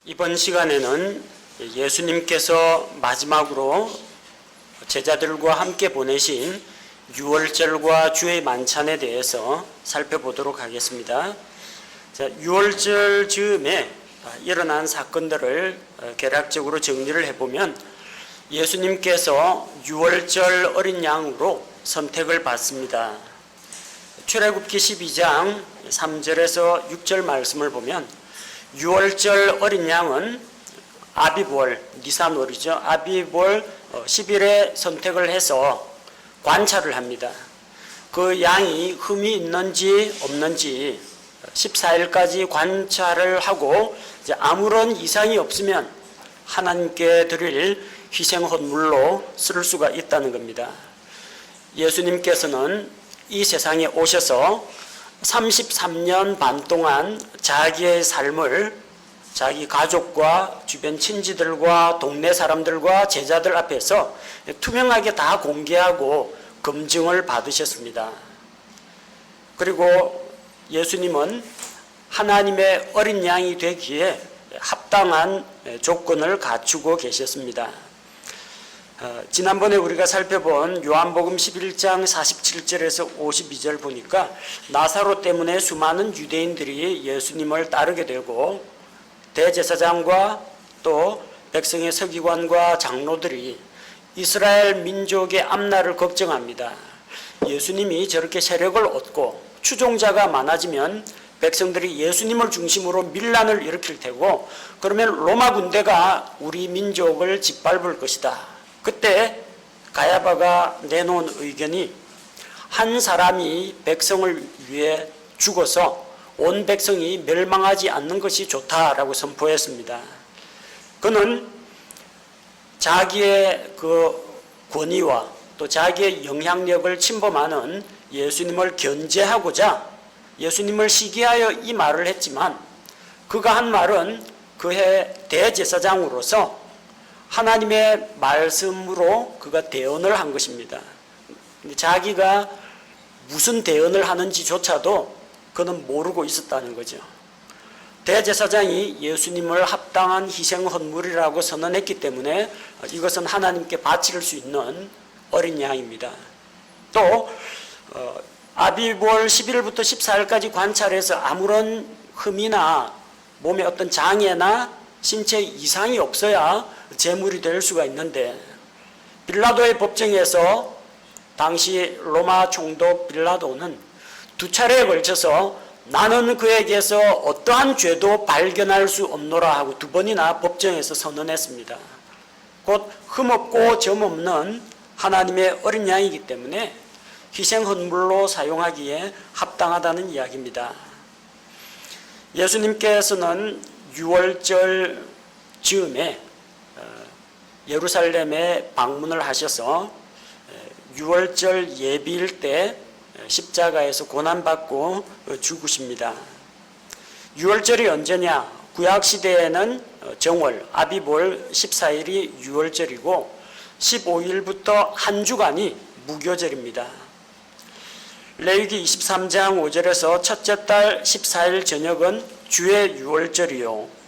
이번 시간에는 예수님께서 마지막으로 제자들과 함께 보내신 유월절과 주의 만찬에 대해서 살펴보도록 하겠습니다. 자, 유월절 즈음에 일어난 사건들을 개략적으로 정리를 해보면 예수님께서 유월절 어린 양으로 선택을 받습니다. 출애굽기 12장 3절에서 6절 말씀을 보면 유월절 어린 양은 아비볼, 니산월이죠. 아비볼 10일에 선택을 해서 관찰을 합니다. 그 양이 흠이 있는지 없는지 14일까지 관찰을 하고 이제 아무런 이상이 없으면 하나님께 드릴 희생 헌물로 쓸 수가 있다는 겁니다. 예수님께서는 이 세상에 오셔서 33년 반 동안 자기의 삶을 자기 가족과 주변 친지들과 동네 사람들과 제자들 앞에서 투명하게 다 공개하고 검증을 받으셨습니다. 그리고 예수님은 하나님의 어린 양이 되기에 합당한 조건을 갖추고 계셨습니다. 지난번에 우리가 살펴본 요한복음 11장 47절에서 52절 보니까 나사로 때문에 수많은 유대인들이 예수님을 따르게 되고 대제사장과 또 백성의 서기관과 장로들이 이스라엘 민족의 앞날을 걱정합니다. 예수님이 저렇게 세력을 얻고 추종자가 많아지면 백성들이 예수님을 중심으로 밀란을 일으킬 테고 그러면 로마 군대가 우리 민족을 짓밟을 것이다. 그때 가야바가 내놓은 의견이 한 사람이 백성을 위해 죽어서 온 백성이 멸망하지 않는 것이 좋다라고 선포했습니다. 그는 자기의 그 권위와 또 자기의 영향력을 침범하는 예수님을 견제하고자 예수님을 시기하여 이 말을 했지만 그가 한 말은 그의 대제사장으로서 하나님의 말씀으로 그가 대언을 한 것입니다. 자기가 무슨 대언을 하는지조차도 그는 모르고 있었다는 거죠. 대제사장이 예수님을 합당한 희생 헌물이라고 선언했기 때문에 이것은 하나님께 바칠 수 있는 어린 양입니다. 또 아비볼 11일부터 14일까지 관찰해서 아무런 흠이나 몸에 어떤 장애나 신체 이상이 없어야 제물이 될 수가 있는데 빌라도의 법정에서 당시 로마 총독 빌라도는 두 차례에 걸쳐서 나는 그에게서 어떠한 죄도 발견할 수 없노라 하고 두 번이나 법정에서 선언했습니다. 곧 흠없고 점없는 하나님의 어린 양이기 때문에 희생 헌물로 사용하기에 합당하다는 이야기입니다. 예수님께서는 유월절 즈음에 예루살렘에 방문을 하셔서 유월절 예비일 때 십자가에서 고난받고 죽으십니다. 유월절이 언제냐? 구약시대에는 정월, 아비볼 14일이 유월절이고 15일부터 한 주간이 무교절입니다. 레위기 23장 5절에서 첫째 달 14일 저녁은 주의 유월절이요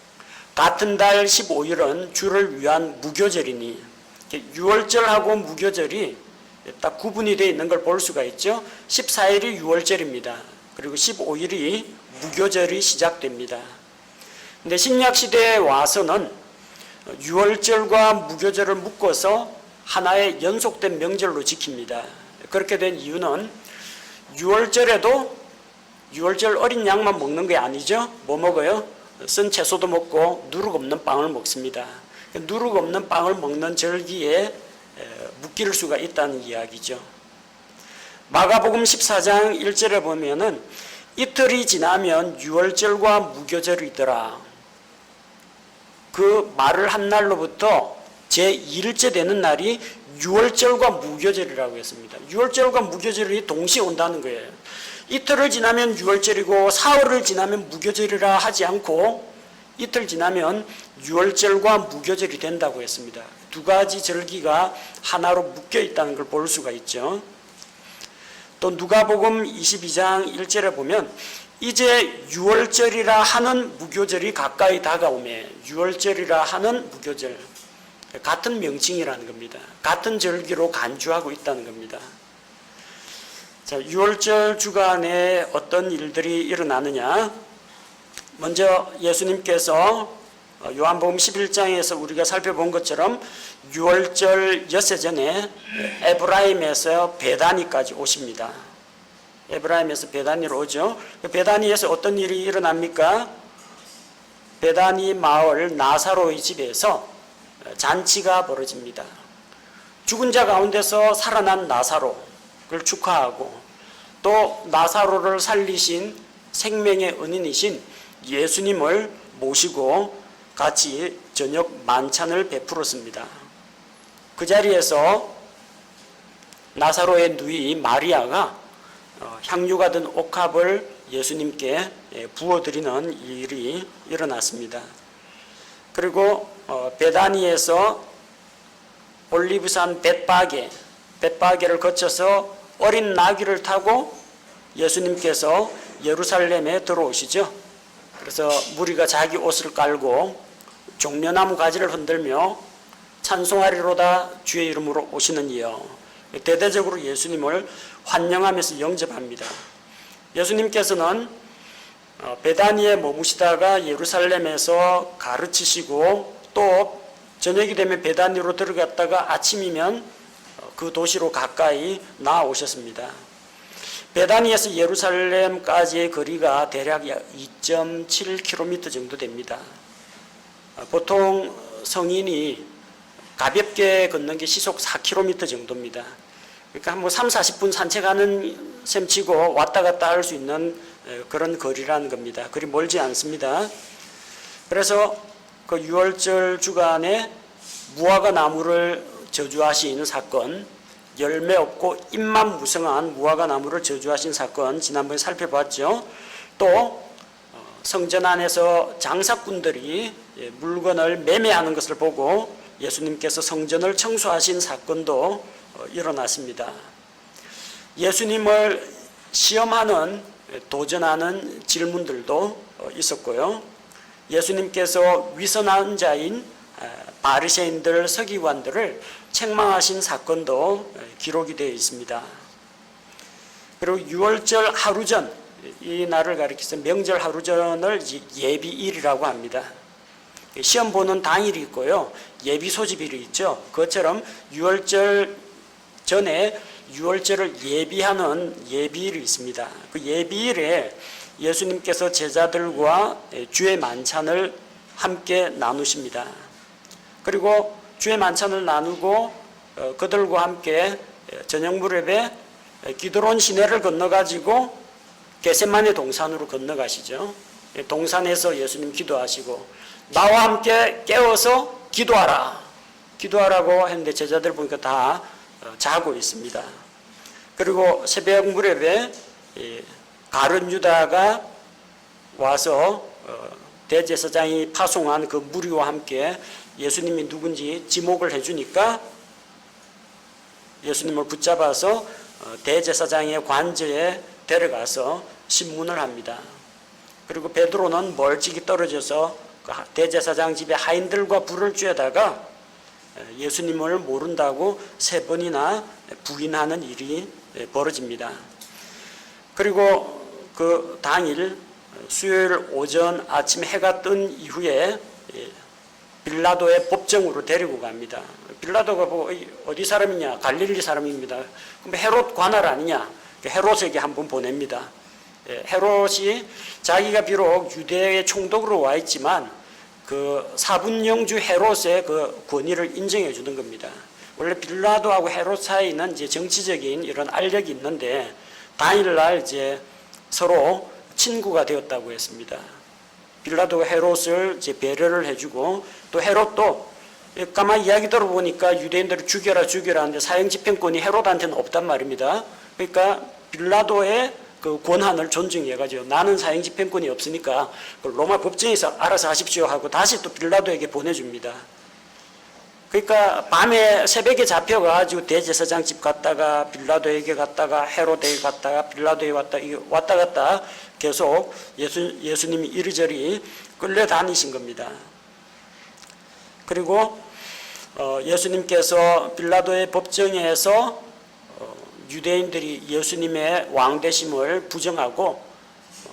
같은 달 15일은 주를 위한 무교절이니 유월절하고 무교절이 딱 구분이 되어 있는 걸 볼 수가 있죠. 14일이 유월절입니다. 그리고 15일이 무교절이 시작됩니다. 근데 신약시대에 와서는 유월절과 무교절을 묶어서 하나의 연속된 명절로 지킵니다. 그렇게 된 이유는 유월절에도 유월절 어린 양만 먹는 게 아니죠. 뭐 먹어요? 쓴 채소도 먹고 누룩 없는 빵을 먹습니다. 누룩 없는 빵을 먹는 절기에 묶일 수가 있다는 이야기죠. 마가복음 14장 1절에 보면은 이틀이 지나면 유월절과 무교절이더라. 그 말을 한 날로부터 제2일째 되는 날이 유월절과 무교절이라고 했습니다. 유월절과 무교절이 동시에 온다는 거예요. 이틀을 지나면 유월절이고 사흘을 지나면 무교절이라 하지 않고 이틀 지나면 유월절과 무교절이 된다고 했습니다. 두 가지 절기가 하나로 묶여 있다는 걸 볼 수가 있죠. 또 누가복음 22장 1절에 보면 이제 유월절이라 하는 무교절이 가까이 다가오매 유월절이라 하는 무교절 같은 명칭이라는 겁니다. 같은 절기로 간주하고 있다는 겁니다. 자, 유월절 주간에 어떤 일들이 일어나느냐? 먼저 예수님께서 요한복음 11장에서 우리가 살펴본 것처럼 유월절 엿새 전에 에브라임에서 베다니까지 오십니다. 에브라임에서 베다니로 오죠. 베다니에서 어떤 일이 일어납니까? 베다니 마을 나사로의 집에서 잔치가 벌어집니다. 죽은 자 가운데서 살아난 나사로를 축하하고 또 나사로를 살리신 생명의 은인이신 예수님을 모시고 같이 저녁 만찬을 베풀었습니다. 그 자리에서 나사로의 누이 마리아가 향유가 든 옥합을 예수님께 부어드리는 일이 일어났습니다. 그리고 베다니에서 올리브산 벳바게를 거쳐서 어린 나귀를 타고 예수님께서 예루살렘에 들어오시죠. 그래서 무리가 자기 옷을 깔고 종려나무 가지를 흔들며 찬송하리로다 주의 이름으로 오시는 이여, 대대적으로 예수님을 환영하면서 영접합니다. 예수님께서는 베다니에 머무시다가 예루살렘에서 가르치시고 또 저녁이 되면 베다니로 들어갔다가 아침이면 그 도시로 가까이 나아오셨습니다. 베다니에서 예루살렘까지의 거리가 대략 2.7km 정도 됩니다. 보통 성인이 가볍게 걷는 게 시속 4km 정도입니다. 그러니까 뭐 3, 40분 산책하는 셈치고 왔다 갔다 할 수 있는 그런 거리라는 겁니다. 그리 멀지 않습니다. 그래서 그 유월절 주간에 무화과 나무를 저주하신 사건, 열매 없고 잎만 무성한 무화과 나무를 저주하신 사건 지난번에 살펴봤죠. 또 성전 안에서 장사꾼들이 물건을 매매하는 것을 보고 예수님께서 성전을 청소하신 사건도 일어났습니다. 예수님을 시험하는, 도전하는 질문들도 있었고요. 예수님께서 위선한 자인 바리새인들, 서기관들을 책망하신 사건도 기록이 되어 있습니다. 그리고 유월절 하루 전, 이 날을 가리켜서 명절 하루 전을 예비일이라고 합니다. 시험 보는 당일이 있고요. 예비 소집일이 있죠. 그것처럼 유월절 전에 유월절을 예비하는 예비일이 있습니다. 그 예비일에 예수님께서 제자들과 주의 만찬을 함께 나누십니다. 그리고 주의 만찬을 나누고 그들과 함께 저녁 무렵에 기드론 시내를 건너가지고 겟세마네 동산으로 건너가시죠. 동산에서 예수님 기도하시고 나와 함께 깨어서 기도하라고 했는데 제자들 보니까 다 자고 있습니다. 그리고 새벽 무렵에 가룟 유다가 와서 대제사장이 파송한 그 무리와 함께 예수님이 누군지 지목을 해주니까 예수님을 붙잡아서 대제사장의 관저에 데려가서 신문을 합니다. 그리고 베드로는 멀찍이 떨어져서 대제사장 집에 하인들과 불을 쬐다가 예수님을 모른다고 3번이나 부인하는 일이 벌어집니다. 그리고 그 당일 수요일 오전 아침 해가 뜬 이후에 빌라도의 법정으로 데리고 갑니다. 빌라도가 보고 어디 사람이냐? 갈릴리 사람입니다. 그럼 헤롯 관할 아니냐? 헤롯에게 한번 보냅니다. 헤롯이 자기가 비록 유대의 총독으로 와 있지만 그 사분영주 헤롯의 그 권위를 인정해 주는 겁니다. 원래 빌라도하고 헤롯 사이는 이제 정치적인 이런 알력이 있는데 당일날 이제 서로 친구가 되었다고 했습니다. 빌라도가 헤롯을 이제 배려를 해주고 또 헤롯도 가만히 이야기 들어보니까 유대인들을 죽여라 하는데 사형 집행권이 헤롯한테는 없단 말입니다. 그러니까 빌라도의 그 권한을 존중해가지고 나는 사형 집행권이 없으니까 로마 법정에서 알아서 하십시오 하고 다시 또 빌라도에게 보내줍니다. 그러니까 밤에 새벽에 잡혀가지고 대제사장 집 갔다가 빌라도에게 갔다가 헤로데에 갔다가 빌라도에 왔다 갔다 계속 예수님이 이리저리 끌려다니신 겁니다. 그리고 예수님께서 빌라도의 법정에서 유대인들이 예수님의 왕되심을 부정하고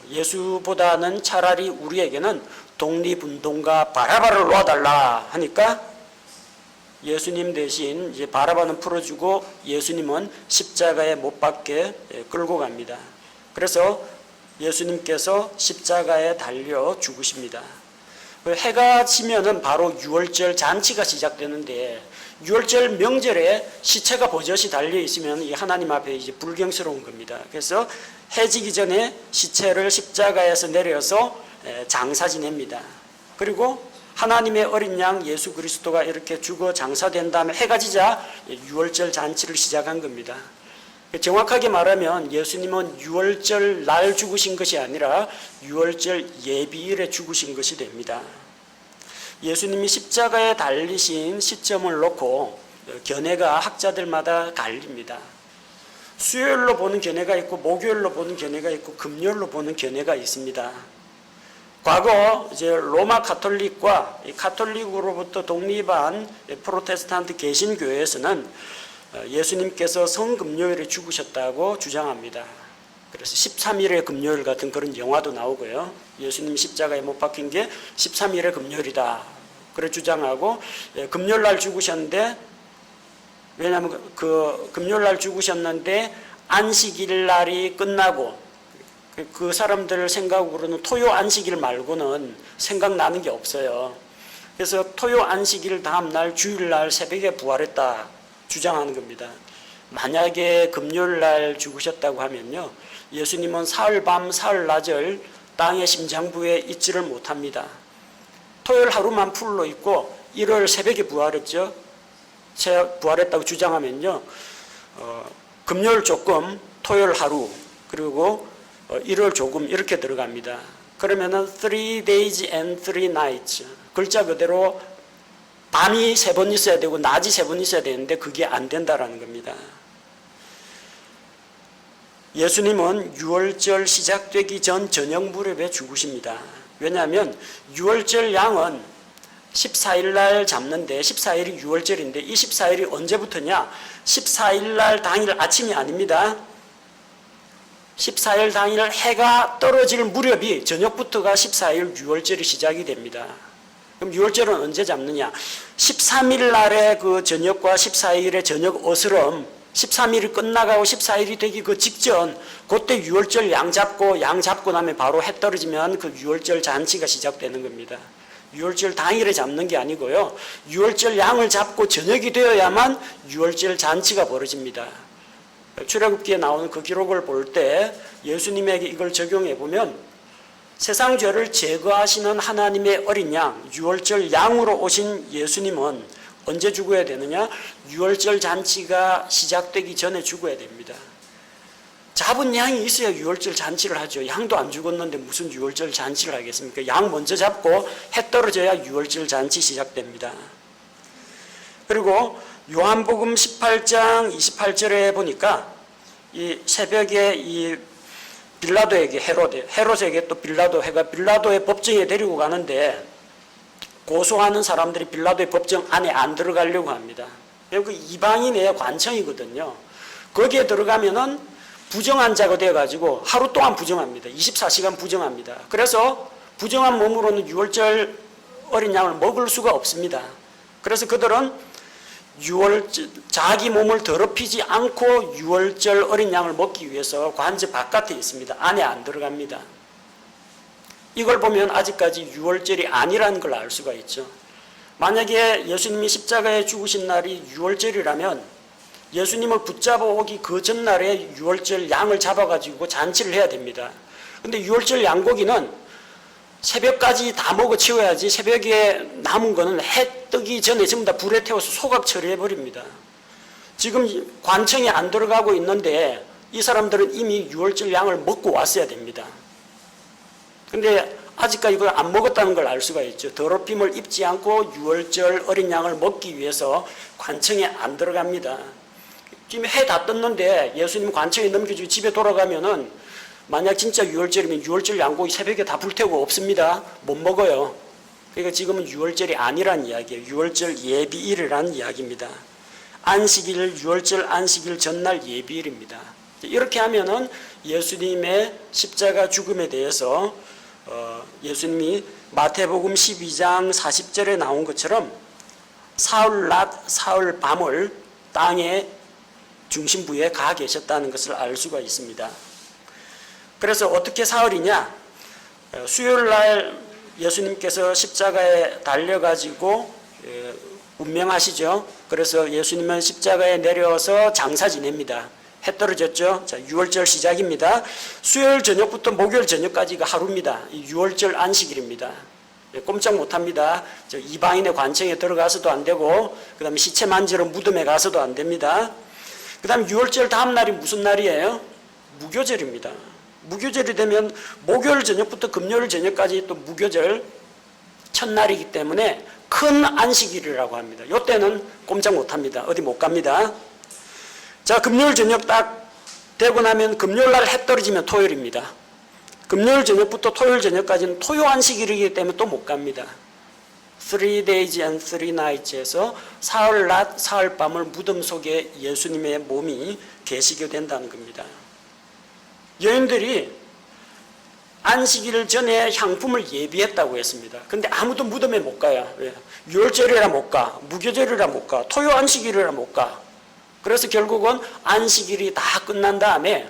예수보다는 차라리 우리에게는 독립운동가 바라바를 놓아달라 하니까 예수님 대신 이제 바라바는 풀어주고 예수님은 십자가에 못 박게 끌고 갑니다. 그래서 예수님께서 십자가에 달려 죽으십니다. 해가 지면은 바로 유월절 잔치가 시작되는데 유월절 명절에 시체가 버젓이 달려 있으면 이 하나님 앞에 이제 불경스러운 겁니다. 그래서 해 지기 전에 시체를 십자가에서 내려서 장사 지냅니다. 그리고 하나님의 어린 양 예수 그리스도가 이렇게 죽어 장사된 다음에 해가 지자 유월절 잔치를 시작한 겁니다. 정확하게 말하면 예수님은 유월절 날 죽으신 것이 아니라 유월절 예비일에 죽으신 것이 됩니다. 예수님이 십자가에 달리신 시점을 놓고 견해가 학자들마다 갈립니다. 수요일로 보는 견해가 있고 목요일로 보는 견해가 있고 금요일로 보는 견해가 있습니다. 과거 이제 로마 가톨릭과 가톨릭으로부터 독립한 프로테스탄트 개신교회에서는 예수님께서 성금요일에 죽으셨다고 주장합니다. 그래서 13일의 금요일 같은 그런 영화도 나오고요. 예수님이 십자가에 못 박힌 게 13일의 금요일이다. 그래 주장하고 금요일 날 죽으셨는데 왜냐하면 그 금요일 날 죽으셨는데 안식일 날이 끝나고 그 사람들 생각으로는 토요 안식일 말고는 생각나는 게 없어요. 그래서 토요 안식일 다음 날 주일 날 새벽에 부활했다 주장하는 겁니다. 만약에 금요일 날 죽으셨다고 하면요. 예수님은 사흘 밤 사흘 낮을 땅의 심장부에 있지를 못합니다. 토요일 하루만 풀로 있고 일요일 새벽에 부활했죠. 부활했다고 주장하면요. 금요일 조금, 토요일 하루, 그리고 일요일 조금 이렇게 들어갑니다. 그러면은 3 days and 3 nights. 글자 그대로 밤이 3번 있어야 되고 낮이 3번 있어야 되는데 그게 안 된다라는 겁니다. 예수님은 유월절 시작되기 전 저녁 무렵에 죽으십니다. 왜냐하면 유월절 양은 14일 날 잡는데 14일이 유월절인데 이 14일이 언제부터냐? 14일 날 당일 아침이 아닙니다. 14일 당일 해가 떨어질 무렵이 저녁부터가 14일 유월절이 시작이 됩니다. 그럼 유월절은 언제 잡느냐? 13일 날의 그 저녁과 14일의 저녁 어스름 13일이 끝나가고 14일이 되기 그 직전 그때 유월절 양 잡고 나면 바로 해 떨어지면 그 유월절 잔치가 시작되는 겁니다. 유월절 당일에 잡는 게 아니고요. 유월절 양을 잡고 저녁이 되어야만 유월절 잔치가 벌어집니다. 출애굽기에 나오는 그 기록을 볼 때 예수님에게 이걸 적용해 보면 세상 죄를 제거하시는 하나님의 어린 양, 유월절 양으로 오신 예수님은 언제 죽어야 되느냐? 유월절 잔치가 시작되기 전에 죽어야 됩니다. 잡은 양이 있어야 유월절 잔치를 하죠. 양도 안 죽었는데 무슨 유월절 잔치를 하겠습니까? 양 먼저 잡고 해 떨어져야 유월절 잔치 시작됩니다. 그리고 요한복음 18장 28절에 보니까 이 새벽에 이 빌라도에게 헤롯에게 또 빌라도의 법정에 데리고 가는데 고소하는 사람들이 빌라도의 법정 안에 안 들어가려고 합니다. 그 이방인의 관청이거든요. 거기에 들어가면은 부정한 자가 되어가지고 하루 동안 부정합니다. 24시간 부정합니다. 그래서 부정한 몸으로는 유월절 어린 양을 먹을 수가 없습니다. 그래서 그들은 자기 몸을 더럽히지 않고 유월절 어린 양을 먹기 위해서 관제 바깥에 있습니다. 안에 안 들어갑니다. 이걸 보면 아직까지 유월절이 아니라는 걸 알 수가 있죠. 만약에 예수님이 십자가에 죽으신 날이 유월절이라면 예수님을 붙잡아 오기 그 전날에 유월절 양을 잡아가지고 잔치를 해야 됩니다. 근데 유월절 양고기는 새벽까지 다 먹어 치워야지 새벽에 남은 거는 해 뜨기 전에 전부 다 불에 태워서 소각 처리해버립니다. 지금 관청에 안 들어가고 있는데 이 사람들은 이미 유월절 양을 먹고 왔어야 됩니다. 근데 아직까지 이걸 안 먹었다는 걸 알 수가 있죠. 더럽힘을 입지 않고 유월절 어린 양을 먹기 위해서 관청에 안 들어갑니다. 지금 해 다 떴는데 예수님 관청에 넘겨주고 집에 돌아가면은 만약 진짜 유월절이면 유월절 양고기 새벽에 다 불태우고 없습니다. 못 먹어요. 그러니까 지금은 유월절이 아니란 이야기예요. 유월절 예비일이라는 이야기입니다. 안식일, 유월절 안식일 전날 예비일입니다. 이렇게 하면은 예수님의 십자가 죽음에 대해서 예수님이 마태복음 12장 40절에 나온 것처럼 사흘 낮, 사흘 밤을 땅의 중심부에 가 계셨다는 것을 알 수가 있습니다. 그래서 어떻게 사흘이냐? 수요일 날 예수님께서 십자가에 달려가지고 운명하시죠. 그래서 예수님은 십자가에 내려서 장사 지냅니다. 해 떨어졌죠. 자, 유월절 시작입니다. 수요일 저녁부터 목요일 저녁까지가 하루입니다. 유월절 안식일입니다. 꼼짝 못합니다. 이방인의 관청에 들어가서도 안 되고, 그 다음에 시체 만지러 무덤에 가서도 안 됩니다. 그 다음에 유월절 다음 날이 무슨 날이에요? 무교절입니다. 무교절이 되면 목요일 저녁부터 금요일 저녁까지 또 무교절 첫날이기 때문에 큰 안식일이라고 합니다. 이때는 꼼짝 못합니다. 어디 못 갑니다. 자, 금요일 저녁 딱 되고 나면 금요일 날 해 떨어지면 토요일입니다. 금요일 저녁부터 토요일 저녁까지는 토요 안식일이기 때문에 또 못 갑니다. 3 days and 3 nights에서 사흘 낮, 사흘 밤을 무덤 속에 예수님의 몸이 계시게 된다는 겁니다. 여인들이 안식일 전에 향품을 예비했다고 했습니다. 근데 아무도 무덤에 못 가요. 왜? 유월절이라 못 가, 무교절이라 못 가, 토요 안식일이라 못 가. 그래서 결국은 안식일이 다 끝난 다음에,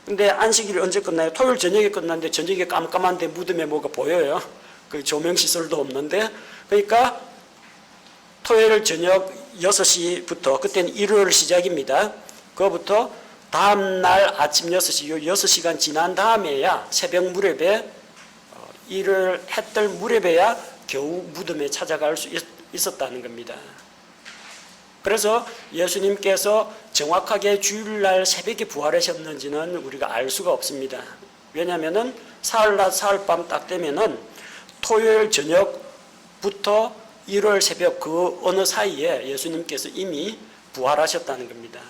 근데 안식일이 언제 끝나요? 토요일 저녁에 끝났는데 저녁에 깜깜한데 무덤에 뭐가 보여요? 그 조명시설도 없는데. 그러니까 토요일 저녁 6시부터, 그때는 일요일 시작입니다. 그거부터 다음날 아침 6시, 요 6시간 지난 다음에야 새벽 무렵에 일요일 해뜰 무렵에야 겨우 무덤에 찾아갈 수 있었다는 겁니다. 그래서 예수님께서 정확하게 주일날 새벽에 부활하셨는지는 우리가 알 수가 없습니다. 왜냐하면은 사흘 낮 사흘 밤 딱 되면은 토요일 저녁부터 일요일 새벽 그 어느 사이에 예수님께서 이미 부활하셨다는 겁니다.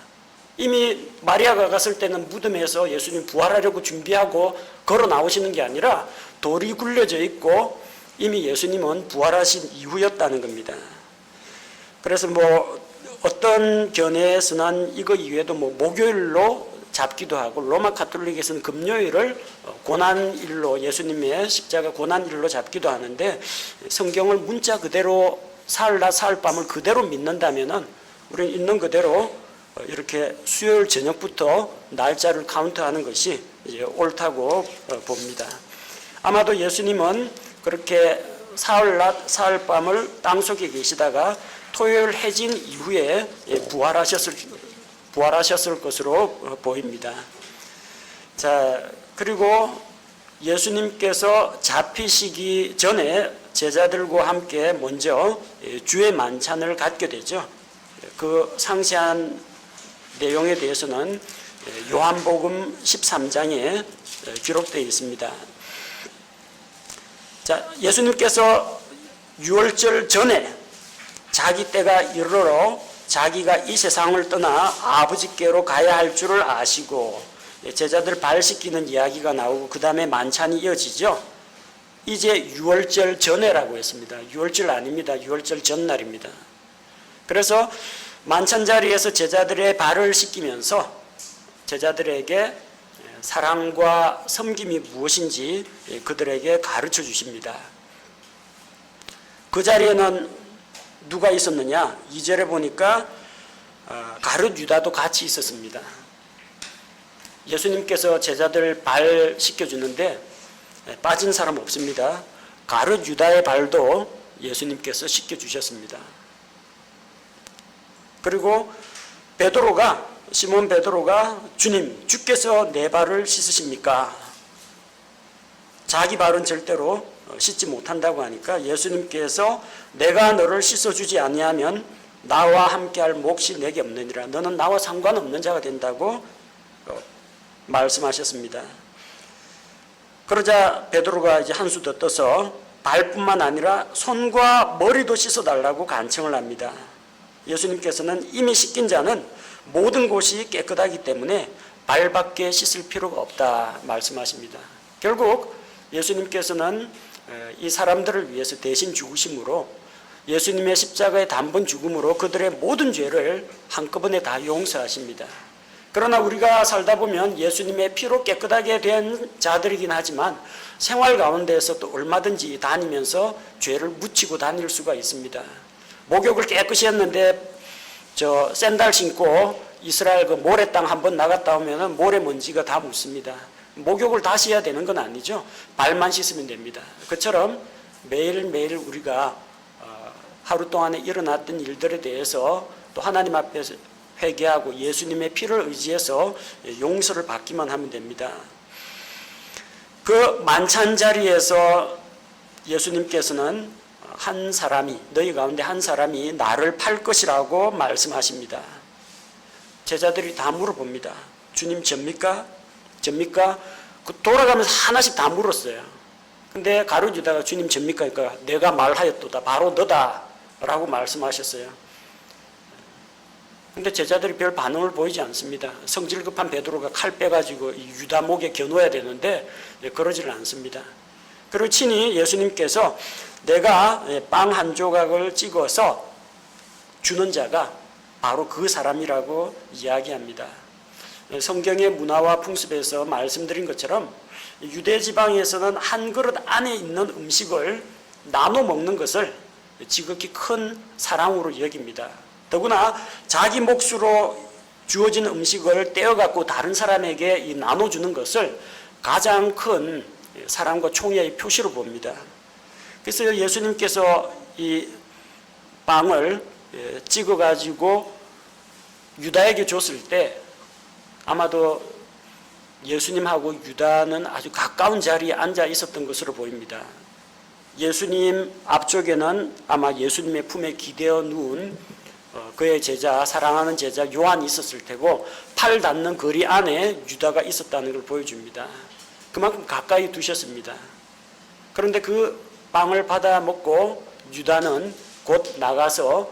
이미 마리아가 갔을 때는 무덤에서 예수님 부활하려고 준비하고 걸어 나오시는 게 아니라 돌이 굴려져 있고 이미 예수님은 부활하신 이후였다는 겁니다. 그래서 뭐 어떤 견해에서는 이거 이외에도 뭐 목요일로 잡기도 하고, 로마 가톨릭에서는 금요일을 고난일로, 예수님의 십자가 고난일로 잡기도 하는데, 성경을 문자 그대로 사흘 낮 사흘 밤을 그대로 믿는다면은 우리는 있는 그대로 이렇게 수요일 저녁부터 날짜를 카운트하는 것이 이제 옳다고 봅니다. 아마도 예수님은 그렇게 사흘 낮 사흘 밤을 땅속에 계시다가 토요일 해진 이후에 부활하셨을 것으로 보입니다. 자, 그리고 예수님께서 잡히시기 전에 제자들과 함께 먼저 주의 만찬을 갖게 되죠. 그 상세한 내용에 대해서는 요한복음 13장에 기록되어 있습니다. 자, 예수님께서 유월절 전에 자기 때가 이르러 자기가 이 세상을 떠나 아버지께로 가야 할 줄을 아시고, 제자들 발 씻기는 이야기가 나오고 그 다음에 만찬이 이어지죠. 이제 유월절 전에라고 했습니다. 유월절 아닙니다. 유월절 전날입니다. 그래서 만찬 자리에서 제자들의 발을 씻기면서 제자들에게 사랑과 섬김이 무엇인지 그들에게 가르쳐 주십니다. 그 자리에는 누가 있었느냐? 2절에 보니까 가룟 유다도 같이 있었습니다. 예수님께서 제자들 발 씻겨주는데 빠진 사람 없습니다. 가룟 유다의 발도 예수님께서 씻겨주셨습니다. 그리고 시몬 베드로가 주님, 주께서 내 발을 씻으십니까? 자기 발은 절대로 씻지 못한다고 하니까 예수님께서 내가 너를 씻어주지 아니하면 나와 함께할 몫이 내게 없느니라. 너는 나와 상관없는 자가 된다고 말씀하셨습니다. 그러자 베드로가 이제 한 수 더 떠서 발뿐만 아니라 손과 머리도 씻어달라고 간청을 합니다. 예수님께서는 이미 씻긴 자는 모든 곳이 깨끗하기 때문에 발밖에 씻을 필요가 없다 말씀하십니다. 결국 예수님께서는 이 사람들을 위해서 대신 죽으심으로 예수님의 십자가의 단번 죽음으로 그들의 모든 죄를 한꺼번에 다 용서하십니다. 그러나 우리가 살다 보면 예수님의 피로 깨끗하게 된 자들이긴 하지만 생활 가운데서 또 얼마든지 다니면서 죄를 묻히고 다닐 수가 있습니다. 목욕을 깨끗이 했는데 샌들 신고 이스라엘 그 모래 땅 한번 나갔다 오면 모래먼지가 다 묻습니다. 목욕을 다시 해야 되는 건 아니죠. 발만 씻으면 됩니다. 그처럼 매일매일 우리가 하루 동안에 일어났던 일들에 대해서 또 하나님 앞에서 회개하고 예수님의 피를 의지해서 용서를 받기만 하면 됩니다. 그 만찬 자리에서 예수님께서는 한 사람이, 너희 가운데 한 사람이 나를 팔 것이라고 말씀하십니다. 제자들이 다 물어봅니다. 주님 접니까? 접니까? 돌아가면서 하나씩 다 물었어요. 근데 가룟유다가 주님 접니까? 그러니까 내가 말하였도다. 바로 너다. 라고 말씀하셨어요. 근데 제자들이 별 반응을 보이지 않습니다. 성질 급한 베드로가 칼 빼가지고 유다 목에 겨누어야 되는데 그러지를 않습니다. 그리고 친히 예수님께서 내가 빵 한 조각을 찍어서 주는 자가 바로 그 사람이라고 이야기합니다. 성경의 문화와 풍습에서 말씀드린 것처럼 유대 지방에서는 한 그릇 안에 있는 음식을 나눠 먹는 것을 지극히 큰 사랑으로 여깁니다. 더구나 자기 몫으로 주어진 음식을 떼어갖고 다른 사람에게 나눠주는 것을 가장 큰 사랑과 총애의 표시로 봅니다. 그래서 예수님께서 이 빵을 찍어가지고 유다에게 줬을 때 아마도 예수님하고 유다는 아주 가까운 자리에 앉아 있었던 것으로 보입니다. 예수님 앞쪽에는 아마 예수님의 품에 기대어 누운 그의 제자, 사랑하는 제자 요한이 있었을 테고 팔 닿는 거리 안에 유다가 있었다는 걸 보여줍니다. 그만큼 가까이 두셨습니다. 그런데 그 빵을 받아 먹고 유다는 곧 나가서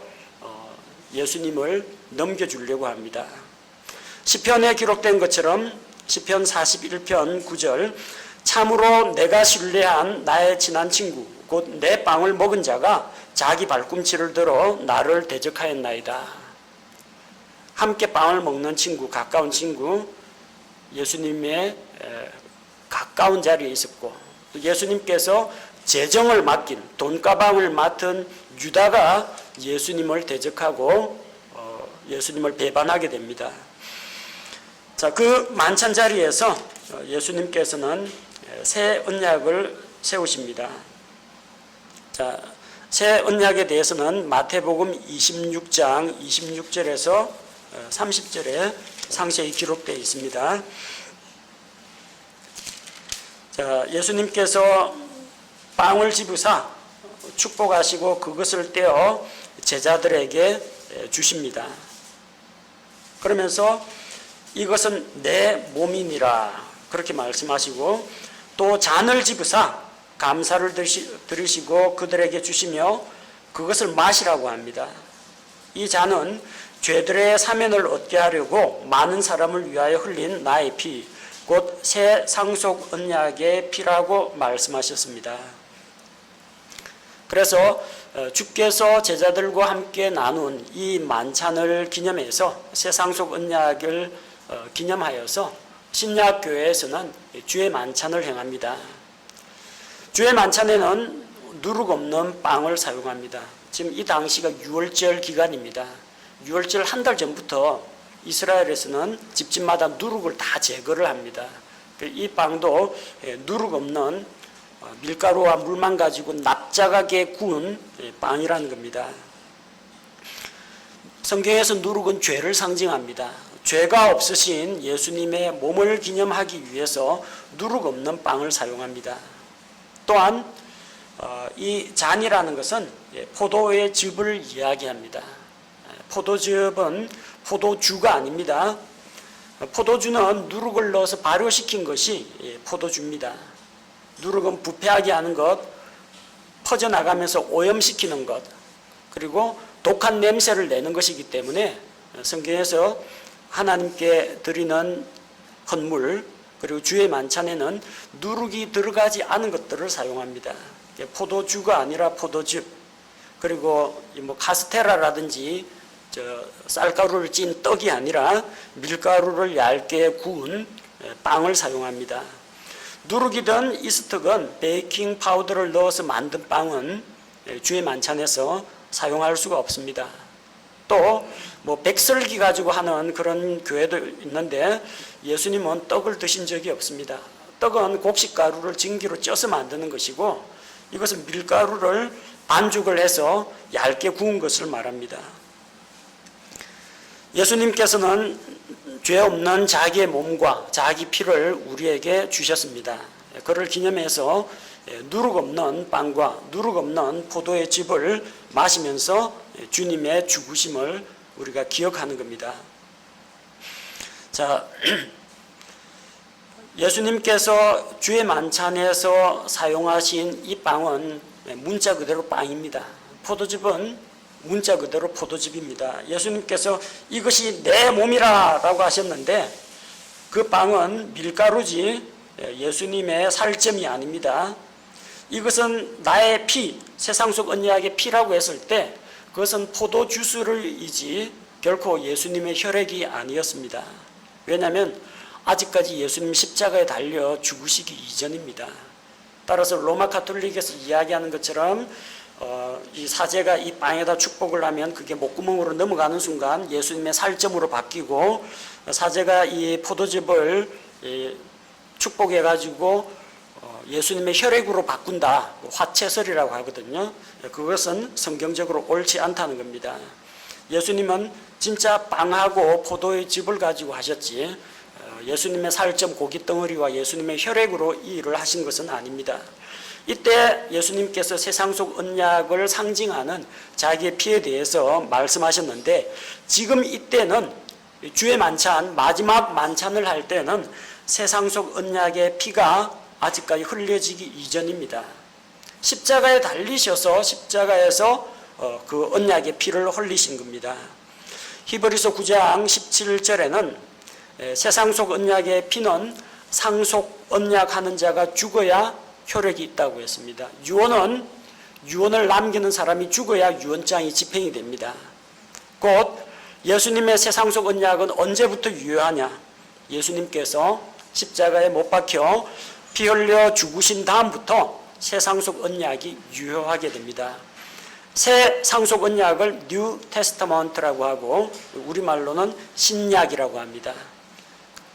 예수님을 넘겨주려고 합니다. 시편에 기록된 것처럼 시편 41편 9절 참으로 내가 신뢰한 나의 친한 친구 곧 내 빵을 먹은 자가 자기 발꿈치를 들어 나를 대적하였나이다. 함께 빵을 먹는 친구, 가까운 친구, 예수님의 가까운 자리에 있었고 예수님께서 재정을 맡긴 돈가방을 맡은 유다가 예수님을 대적하고 예수님을 배반하게 됩니다. 자, 그 만찬 자리에서 예수님께서는 새 언약을 세우십니다. 자, 새 언약에 대해서는 마태복음 26장 26절에서 30절에 상세히 기록되어 있습니다. 자, 예수님께서 빵을 집으사 축복하시고 그것을 떼어 제자들에게 주십니다. 그러면서 이것은 내 몸이니라 그렇게 말씀하시고 또 잔을 집으사 감사를 드리시고 그들에게 주시며 그것을 마시라고 합니다. 이 잔은 죄들의 사면을 얻게 하려고 많은 사람을 위하여 흘린 나의 피, 곧 새 상속 언약의 피라고 말씀하셨습니다. 그래서 주께서 제자들과 함께 나눈 이 만찬을 기념해서 새 상속 언약을 기념하여서 신약교회에서는 주의 만찬을 행합니다. 주의 만찬에는 누룩 없는 빵을 사용합니다. 지금 이 당시가 유월절 기간입니다. 유월절 한 달 전부터 이스라엘에서는 집집마다 누룩을 다 제거를 합니다. 이 빵도 누룩 없는 밀가루와 물만 가지고 납작하게 구운 빵이라는 겁니다. 성경에서 누룩은 죄를 상징합니다. 죄가 없으신 예수님의 몸을 기념하기 위해서 누룩 없는 빵을 사용합니다. 또한 이 잔이라는 것은 포도의 즙을 이야기합니다. 포도즙은 포도주가 아닙니다. 포도주는 누룩을 넣어서 발효시킨 것이 포도주입니다. 누룩은 부패하게 하는 것, 퍼져나가면서 오염시키는 것, 그리고 독한 냄새를 내는 것이기 때문에 성경에서 하나님께 드리는 헌물, 그리고 주의 만찬에는 누룩이 들어가지 않은 것들을 사용합니다. 포도주가 아니라 포도즙, 그리고 뭐 카스테라라든지 쌀가루를 찐 떡이 아니라 밀가루를 얇게 구운 빵을 사용합니다. 누룩이든 이스트든 베이킹 파우더를 넣어서 만든 빵은 주의 만찬에서 사용할 수가 없습니다. 또 뭐 백설기 가지고 하는 그런 교회도 있는데 예수님은 떡을 드신 적이 없습니다. 떡은 곡식가루를 증기로 쪄서 만드는 것이고 이것은 밀가루를 반죽을 해서 얇게 구운 것을 말합니다. 예수님께서는 죄 없는 자기의 몸과 자기 피를 우리에게 주셨습니다. 그를 기념해서 누룩 없는 빵과 누룩 없는 포도의 즙을 마시면서 주님의 죽으심을 우리가 기억하는 겁니다. 자, 예수님께서 주의 만찬에서 사용하신 이 빵은 문자 그대로 빵입니다. 포도즙은 문자 그대로 포도즙입니다. 예수님께서 이것이 내 몸이라 라고 하셨는데 그 빵은 밀가루지 예수님의 살점이 아닙니다. 이것은 나의 피, 세상 속 언약의 피라고 했을 때 그것은 포도주스를이지 결코 예수님의 혈액이 아니었습니다. 왜냐하면 아직까지 예수님 십자가에 달려 죽으시기 이전입니다. 따라서 로마 가톨릭에서 이야기하는 것처럼 이 사제가 이 빵에다 축복을 하면 그게 목구멍으로 넘어가는 순간 예수님의 살점으로 바뀌고 사제가 이 포도즙을 축복해 가지고 예수님의 혈액으로 바꾼다. 화채설이라고 하거든요. 그것은 성경적으로 옳지 않다는 겁니다. 예수님은 진짜 빵하고 포도의 즙을 가지고 하셨지 예수님의 살점 고기 덩어리와 예수님의 혈액으로 이 일을 하신 것은 아닙니다. 이때 예수님께서 세상 속 언약을 상징하는 자기의 피에 대해서 말씀하셨는데 지금 이때는 주의 만찬, 마지막 만찬을 할 때는 세상 속 언약의 피가 아직까지 흘려지기 이전입니다. 십자가에 달리셔서 십자가에서 그 언약의 피를 흘리신 겁니다. 히브리서 9장 17절에는 세상 속 언약의 피는 상속 언약하는 자가 죽어야 효력이 있다고 했습니다. 유언을 남기는 사람이 죽어야 유언장이 집행이 됩니다. 곧 예수님의 세상 속 언약은 언제부터 유효하냐? 예수님께서 십자가에 못 박혀 피 흘려 죽으신 다음부터 새 상속 언약이 유효하게 됩니다. 새 상속 언약을 뉴 테스터먼트라고 하고 우리말로는 신약이라고 합니다.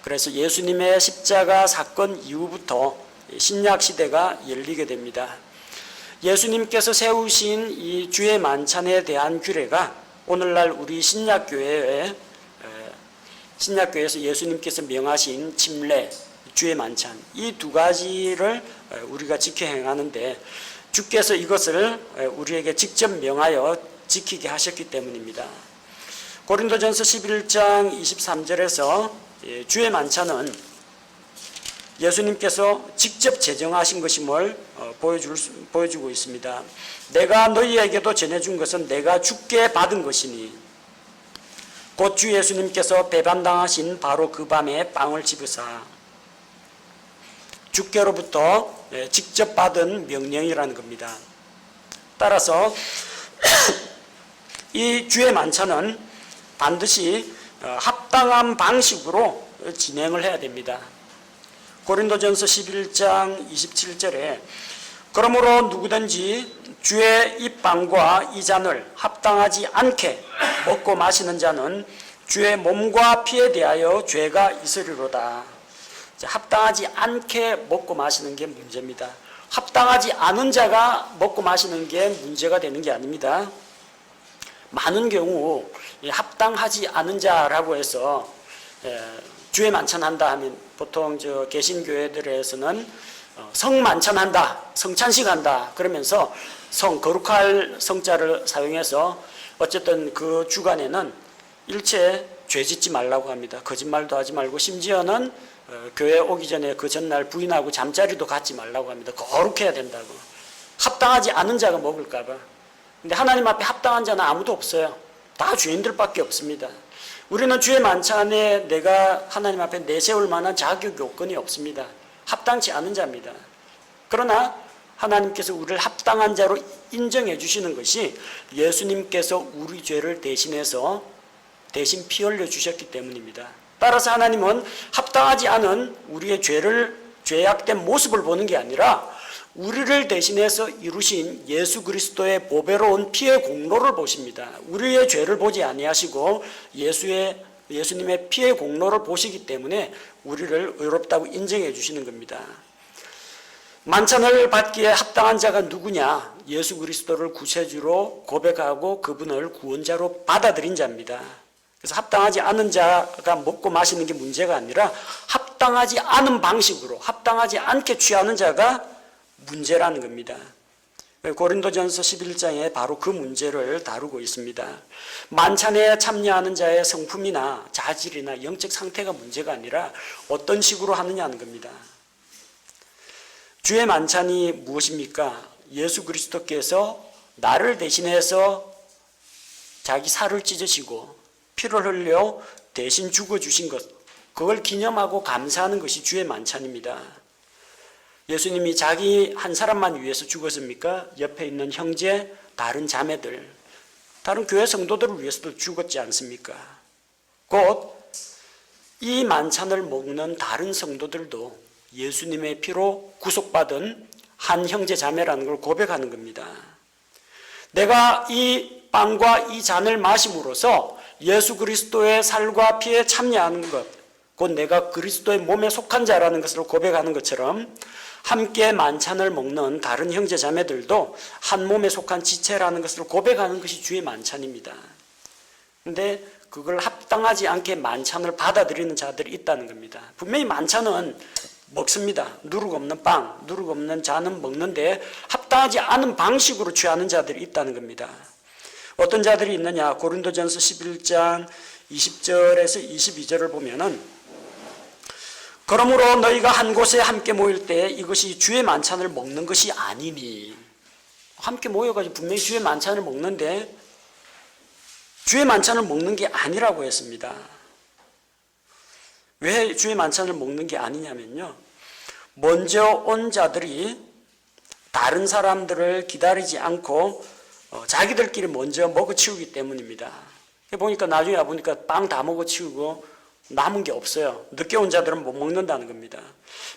그래서 예수님의 십자가 사건 이후부터 신약 시대가 열리게 됩니다. 예수님께서 세우신 이 주의 만찬에 대한 규례가 오늘날 우리 신약교회에서 예수님께서 명하신 침례, 주의 만찬 이 두 가지를 우리가 지켜 행하는데 주께서 이것을 우리에게 직접 명하여 지키게 하셨기 때문입니다. 고린도전서 11장 23절에서 주의 만찬은 예수님께서 직접 제정하신 것임을 보여주고 있습니다. 내가 너희에게도 전해준 것은 내가 주께 받은 것이니 곧 주 예수님께서 배반당하신 바로 그 밤에 빵을 집으사 주께로부터 직접 받은 명령이라는 겁니다. 따라서 이 주의 만찬은 반드시 합당한 방식으로 진행을 해야 됩니다. 고린도전서 11장 27절에 그러므로 누구든지 주의 이 빵과 이 잔을 합당하지 않게 먹고 마시는 자는 주의 몸과 피에 대하여 죄가 있으리로다. 합당하지 않게 먹고 마시는 게 문제입니다. 합당하지 않은 자가 먹고 마시는 게 문제가 되는 게 아닙니다. 많은 경우 합당하지 않은 자라고 해서 주의 만찬한다 하면 보통 개신교회들에서는 성만찬한다, 성찬식 한다 그러면서 거룩할 성자를 사용해서 어쨌든 그 주간에는 일체 죄 짓지 말라고 합니다. 거짓말도 하지 말고 심지어는 교회 오기 전에 그 전날 부인하고 잠자리도 갖지 말라고 합니다. 거룩해야 된다고. 합당하지 않은 자가 먹을까 봐. 근데 하나님 앞에 합당한 자는 아무도 없어요. 다 죄인들밖에 없습니다. 우리는 주의 만찬에 내가 하나님 앞에 내세울 만한 자격 요건이 없습니다. 합당치 않은 자입니다. 그러나 하나님께서 우리를 합당한 자로 인정해 주시는 것이 예수님께서 우리 죄를 대신해서 대신 피 흘려 주셨기 때문입니다. 따라서 하나님은 합당하지 않은 우리의 죄악된 모습을 보는 게 아니라 우리를 대신해서 이루신 예수 그리스도의 보배로운 피의 공로를 보십니다. 우리의 죄를 보지 아니하시고 예수님의 피의 공로를 보시기 때문에 우리를 의롭다고 인정해 주시는 겁니다. 만찬을 받기에 합당한 자가 누구냐? 예수 그리스도를 구세주로 고백하고 그분을 구원자로 받아들인 자입니다. 그래서 합당하지 않은 자가 먹고 마시는 게 문제가 아니라 합당하지 않은 방식으로 합당하지 않게 취하는 자가 문제라는 겁니다. 고린도전서 11장에 바로 그 문제를 다루고 있습니다. 만찬에 참여하는 자의 성품이나 자질이나 영적 상태가 문제가 아니라 어떤 식으로 하느냐는 겁니다. 주의 만찬이 무엇입니까? 예수 그리스도께서 나를 대신해서 자기 살을 찢으시고 피를 흘려 대신 죽어주신 것, 그걸 기념하고 감사하는 것이 주의 만찬입니다. 예수님이 자기 한 사람만 위해서 죽었습니까? 옆에 있는 형제, 다른 자매들, 다른 교회 성도들을 위해서도 죽었지 않습니까? 곧 이 만찬을 먹는 다른 성도들도 예수님의 피로 구속받은 한 형제 자매라는 걸 고백하는 겁니다. 내가 이 빵과 이 잔을 마심으로써 예수 그리스도의 살과 피에 참여하는 것, 곧 내가 그리스도의 몸에 속한 자라는 것을 고백하는 것처럼 함께 만찬을 먹는 다른 형제 자매들도 한 몸에 속한 지체라는 것을 고백하는 것이 주의 만찬입니다. 그런데 그걸 합당하지 않게 만찬을 받아들이는 자들이 있다는 겁니다. 분명히 만찬은 먹습니다. 누룩 없는 빵, 누룩 없는 잔은 먹는데 합당하지 않은 방식으로 취하는 자들이 있다는 겁니다. 어떤 자들이 있느냐? 고린도전서 11장 20절에서 22절을 보면은 그러므로 너희가 한 곳에 함께 모일 때 이것이 주의 만찬을 먹는 것이 아니니, 함께 모여가지고 분명히 주의 만찬을 먹는데 주의 만찬을 먹는 게 아니라고 했습니다. 왜 주의 만찬을 먹는 게 아니냐면요, 먼저 온 자들이 다른 사람들을 기다리지 않고 자기들끼리 먼저 먹어치우기 때문입니다. 보니까 나중에 와보니까 빵 다 먹어치우고 남은 게 없어요. 늦게 온 자들은 못 먹는다는 겁니다.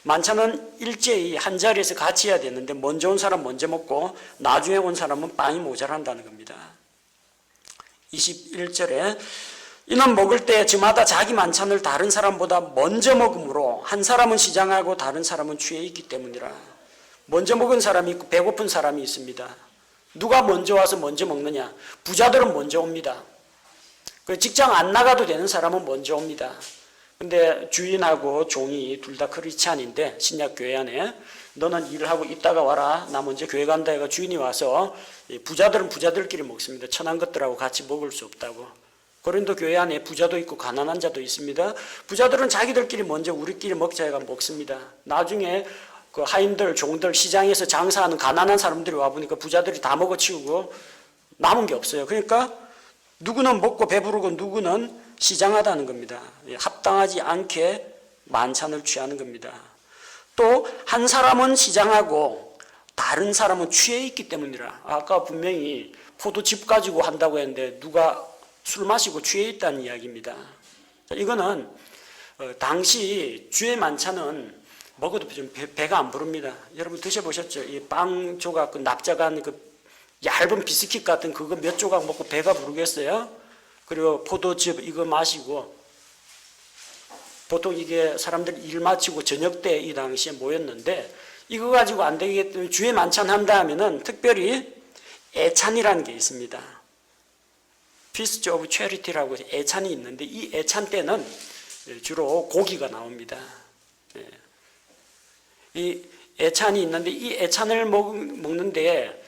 만찬은 일제히 한 자리에서 같이 해야 되는데 먼저 온 사람 먼저 먹고 나중에 온 사람은 빵이 모자란다는 겁니다. 21절에 이는 먹을 때 저마다 자기 만찬을 다른 사람보다 먼저 먹으므로 한 사람은 시장하고 다른 사람은 취해 있기 때문이라. 먼저 먹은 사람이 있고 배고픈 사람이 있습니다. 누가 먼저 와서 먼저 먹느냐? 부자들은 먼저 옵니다. 직장 안 나가도 되는 사람은 먼저 옵니다. 근데 주인하고 종이 둘 다 크리스찬인데 신약 교회 안에 너는 일하고 있다가 와라, 나 먼저 교회 간다 해가 주인이 와서 부자들은 부자들끼리 먹습니다. 천한 것들하고 같이 먹을 수 없다고. 고린도 교회 안에 부자도 있고 가난한 자도 있습니다. 부자들은 자기들끼리 먼저 우리끼리 먹자 해가 먹습니다. 나중에 그 하인들, 종들, 시장에서 장사하는 가난한 사람들이 와보니까 부자들이 다 먹어치우고 남은 게 없어요. 그러니까 누구는 먹고 배부르고 누구는 시장하다는 겁니다. 합당하지 않게 만찬을 취하는 겁니다. 또 한 사람은 시장하고 다른 사람은 취해 있기 때문이라. 아까 분명히 포도즙 가지고 한다고 했는데 누가 술 마시고 취해 있다는 이야기입니다. 이거는 당시 주의 만찬은 먹어도 좀 배가 안 부릅니다. 여러분 드셔보셨죠? 이 빵 조각, 그 납작한 그 얇은 비스킷 같은 그거 몇 조각 먹고 배가 부르겠어요? 그리고 포도즙 이거 마시고, 보통 이게 사람들이 일 마치고 저녁 때 이 당시에 모였는데 이거 가지고 안 되기 때문에 주의 만찬 한다 하면은 특별히 애찬이라는 게 있습니다. 피스트 오브 체리티라고 애찬이 있는데 이 애찬 때는 주로 고기가 나옵니다. 이 애찬이 있는데 이 애찬을 먹는데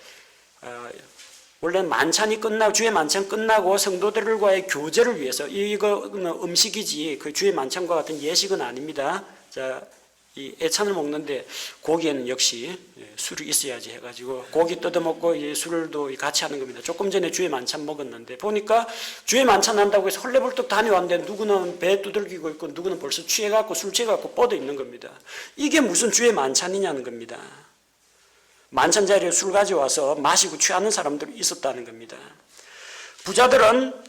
원래 만찬이 끝나고 주의 만찬 끝나고 성도들과의 교제를 위해서, 이거는 음식이지 그 주의 만찬과 같은 예식은 아닙니다. 자, 이 애찬을 먹는데 고기에는 역시 술이 있어야지 해가지고 고기 뜯어먹고 이 술도 같이 하는 겁니다. 조금 전에 주의 만찬 먹었는데 보니까 주의 만찬 한다고 해서 헐레벌떡 다녀왔는데 누구는 배 두들기고 있고 누구는 벌써 취해갖고 술 취해갖고 뻗어 있는 겁니다. 이게 무슨 주의 만찬이냐는 겁니다. 만찬 자리에 술 가져와서 마시고 취하는 사람들이 있었다는 겁니다. 부자들은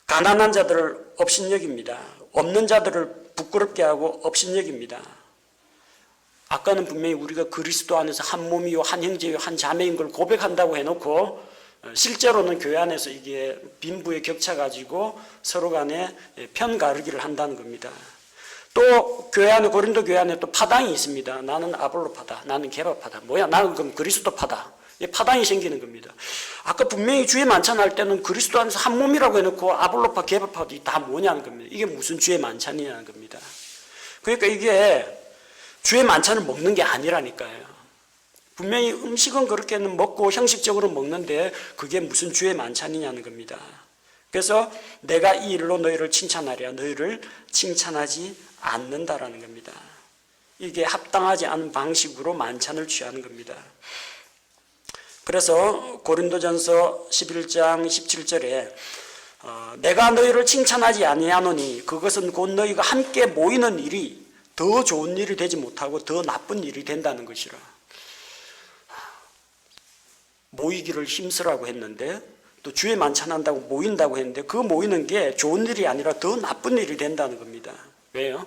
가난한 자들을 업신여깁니다. 없는 자들을 부끄럽게 하고 업신여깁니다. 아까는 분명히 우리가 그리스도 안에서 한 몸이요 한 형제요 한 자매인 걸 고백한다고 해놓고 실제로는 교회 안에서 이게 빈부의 격차 가지고 서로 간에 편가르기를 한다는 겁니다. 또 교회 안에 고린도 교회 안에 또 파당이 있습니다. 나는 아볼로파다, 나는 게바파다. 뭐야, 나는 그럼 그리스도파다. 파당이 생기는 겁니다. 아까 분명히 주의 만찬할 때는 그리스도 안에서 한 몸이라고 해놓고 아볼로파, 게바파도 다 뭐냐는 겁니다. 이게 무슨 주의 만찬이냐는 겁니다. 그러니까 이게 주의 만찬을 먹는 게 아니라니까요. 분명히 음식은 그렇게는 먹고 형식적으로 먹는데 그게 무슨 주의 만찬이냐는 겁니다. 그래서 내가 이 일로 너희를 칭찬하랴 너희를 칭찬하지 않는다라는 겁니다. 이게 합당하지 않은 방식으로 만찬을 취하는 겁니다. 그래서 고린도전서 11장 17절에 내가 너희를 칭찬하지 아니하노니 그것은 곧 너희가 함께 모이는 일이 더 좋은 일이 되지 못하고 더 나쁜 일이 된다는 것이라. 모이기를 힘쓰라고 했는데 또 주의 만찬한다고 모인다고 했는데 그 모이는 게 좋은 일이 아니라 더 나쁜 일이 된다는 겁니다. 왜요?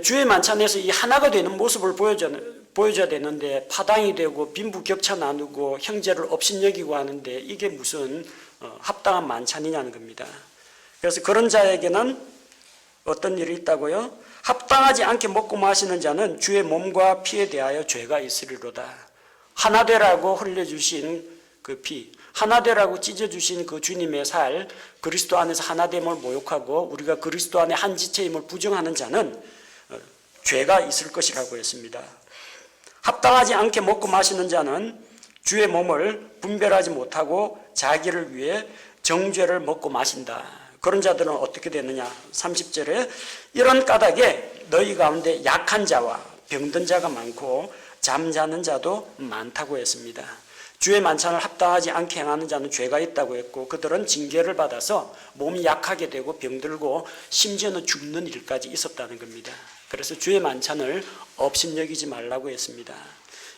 주의 만찬에서 이 하나가 되는 모습을 보여줘야 되는데 파당이 되고 빈부격차 나누고 형제를 업신여기고 하는데 이게 무슨 합당한 만찬이냐는 겁니다. 그래서 그런 자에게는 어떤 일이 있다고요? 합당하지 않게 먹고 마시는 자는 주의 몸과 피에 대하여 죄가 있으리로다. 하나 되라고 흘려주신 그 피, 하나 되라고 찢어주신 그 주님의 살, 그리스도 안에서 하나됨을 모욕하고 우리가 그리스도 안에 한 지체임을 부정하는 자는 죄가 있을 것이라고 했습니다. 합당하지 않게 먹고 마시는 자는 주의 몸을 분별하지 못하고 자기를 위해 정죄를 먹고 마신다. 그런 자들은 어떻게 되느냐? 30절에 이런 까닭에 너희 가운데 약한 자와 병든 자가 많고 잠자는 자도 많다고 했습니다. 주의 만찬을 합당하지 않게 행하는 자는 죄가 있다고 했고 그들은 징계를 받아서 몸이 약하게 되고 병들고 심지어는 죽는 일까지 있었다는 겁니다. 그래서 주의 만찬을 업신여기지 말라고 했습니다.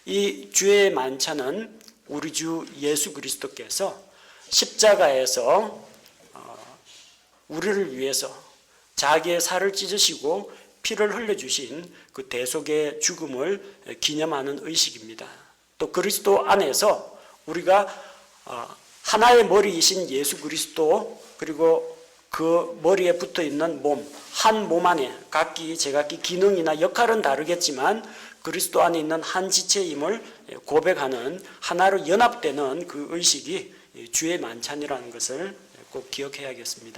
이 주의 만찬은 우리 주 예수 그리스도께서 십자가에서 우리를 위해서 자기의 살을 찢으시고 피를 흘려주신 그 대속의 죽음을 기념하는 의식입니다. 또 그리스도 안에서 우리가 하나의 머리이신 예수 그리스도 그리고 그 머리에 붙어있는 몸, 한 몸 안에 각기 제각기 기능이나 역할은 다르겠지만 그리스도 안에 있는 한 지체임을 고백하는 하나로 연합되는 그 의식이 주의 만찬이라는 것을 꼭 기억해야겠습니다.